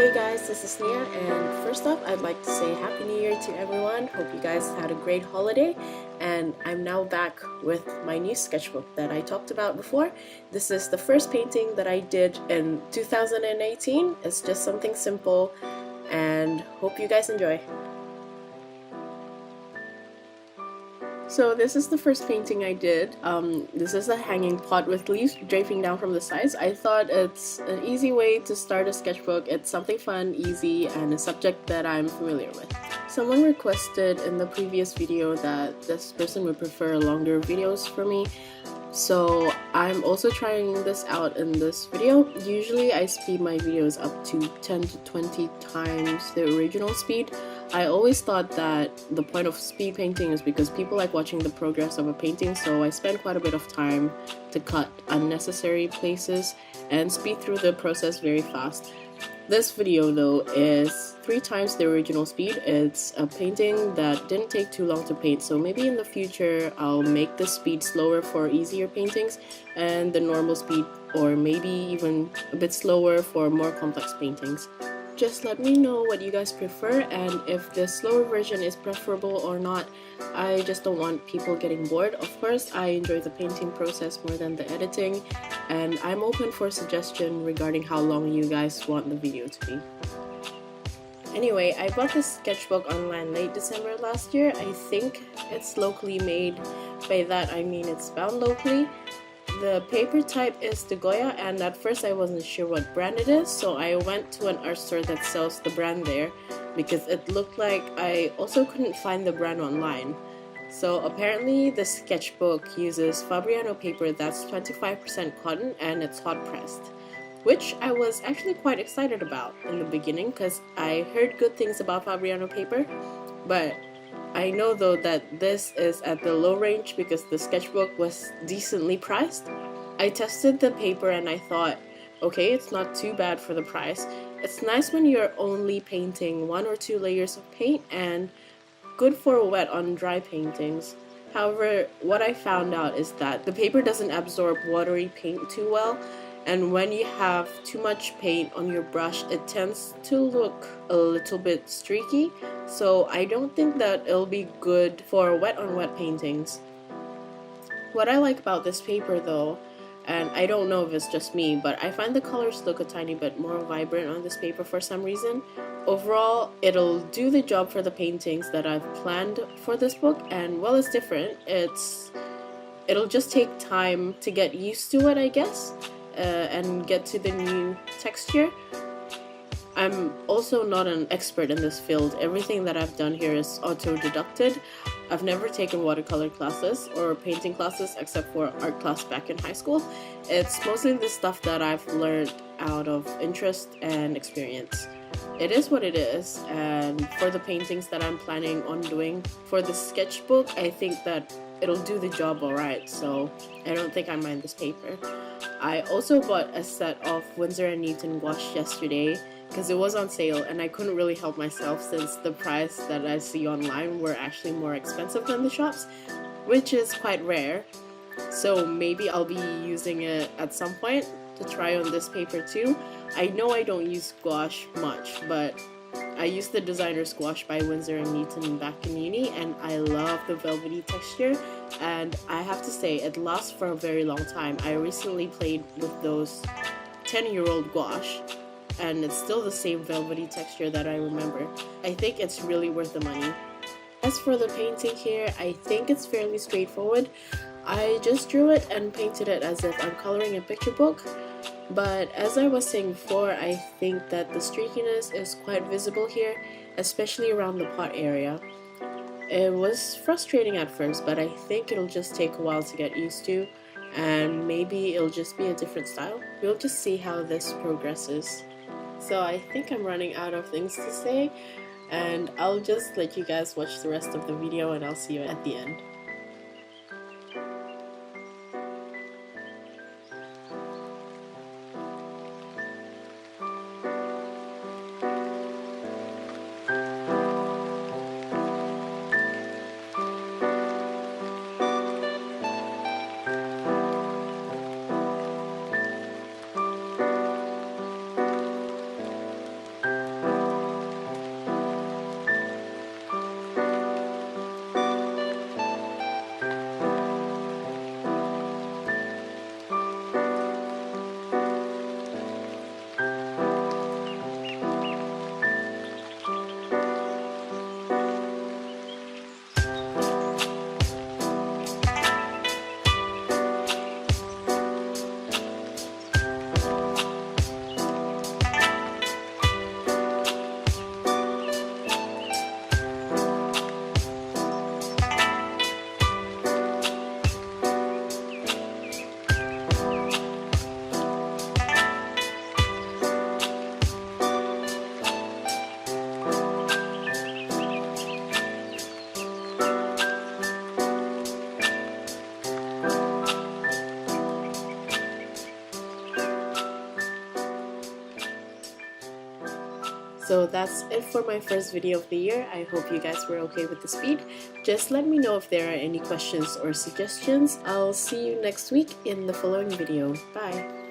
Hey guys, this is Nia, and first off, I'd like to say Happy New Year to everyone. Hope you guys had a great holiday, and I'm now back with my new sketchbook that I talked about before. This is the first painting that I did in 2018. It's just something simple, and hope you guys enjoy. So this is the first painting I did. This is a hanging pot with leaves draping down from the sides. I thought it's an easy way to start a sketchbook. It's something fun, easy, and a subject that I'm familiar with. Someone requested in the previous video that this person would prefer longer videos for me. So I'm also trying this out in this video. Usually I speed my videos up to 10 to 20 times the original speed. I always thought that the point of speed painting is because people like watching the progress of a painting, so I spend quite a bit of time to cut unnecessary places and speed through the process very fast. This video though is 3 times the original speed. It's a painting that didn't take too long to paint, so maybe in the future I'll make the speed slower for easier paintings and the normal speed, or maybe even a bit slower for more complex paintings. Just let me know what you guys prefer and if the slower version is preferable or not. I just don't want people getting bored. Of course, I enjoy the painting process more than the editing, and I'm open for suggestion regarding how long you guys want the video to be. Anyway, I bought this sketchbook online late December last year. I think it's locally made. By that I mean it's bound locally. The paper type is the Goya, and at first I wasn't sure what brand it is, so I went to an art store that sells the brand there because it looked like I also couldn't find the brand online. So apparently the sketchbook uses Fabriano paper that's 25% cotton and it's hot pressed, which I was actually quite excited about in the beginning because I heard good things about Fabriano paper, but I know though that this is at the low range because the sketchbook was decently priced. I tested the paper and I thought, okay, it's not too bad for the price. It's nice when you're only painting 1 or 2 layers of paint and good for wet on dry paintings. However, what I found out is that the paper doesn't absorb watery paint too well, and when you have too much paint on your brush, it tends to look a little bit streaky, so I don't think that it'll be good for wet on wet paintings. What I like about this paper though, and I don't know if it's just me, but I find the colors look a tiny bit more vibrant on this paper for some reason. Overall, it'll do the job for the paintings that I've planned for this book, and while it's different, it'll just take time to get used to it, I guess. And get to the new texture. I'm also not an expert in this field. Everything that I've done here is autodidacted. I've never taken watercolor classes or painting classes except for art class back in high school. It's mostly the stuff that I've learned out of interest and experience. It is what it is, and for the paintings that I'm planning on doing for the sketchbook, I think that it'll do the job alright, so I don't think I mind this paper. I also bought a set of Winsor and Newton gouache yesterday because it was on sale and I couldn't really help myself since the price that I see online were actually more expensive than the shops, which is quite rare. So maybe I'll be using it at some point to try on this paper too. I know I don't use gouache much, but I used the designer's gouache by Winsor and Newton back in uni, and I love the velvety texture, and I have to say it lasts for a very long time. I recently played with those 10-year-old gouache and it's still the same velvety texture that I remember. I think it's really worth the money. As for the painting here, I think it's fairly straightforward. I just drew it and painted it as if I'm coloring a picture book. But as I was saying before, I think that the streakiness is quite visible here, especially around the pot area. It was frustrating at first, but I think it'll just take a while to get used to, and maybe it'll just be a different style. We'll just see how this progresses. So I think I'm running out of things to say, and I'll just let you guys watch the rest of the video and I'll see you at the end. So that's it for my first video of the year. I hope you guys were okay with the speed. Just let me know if there are any questions or suggestions. I'll see you next week in the following video. Bye!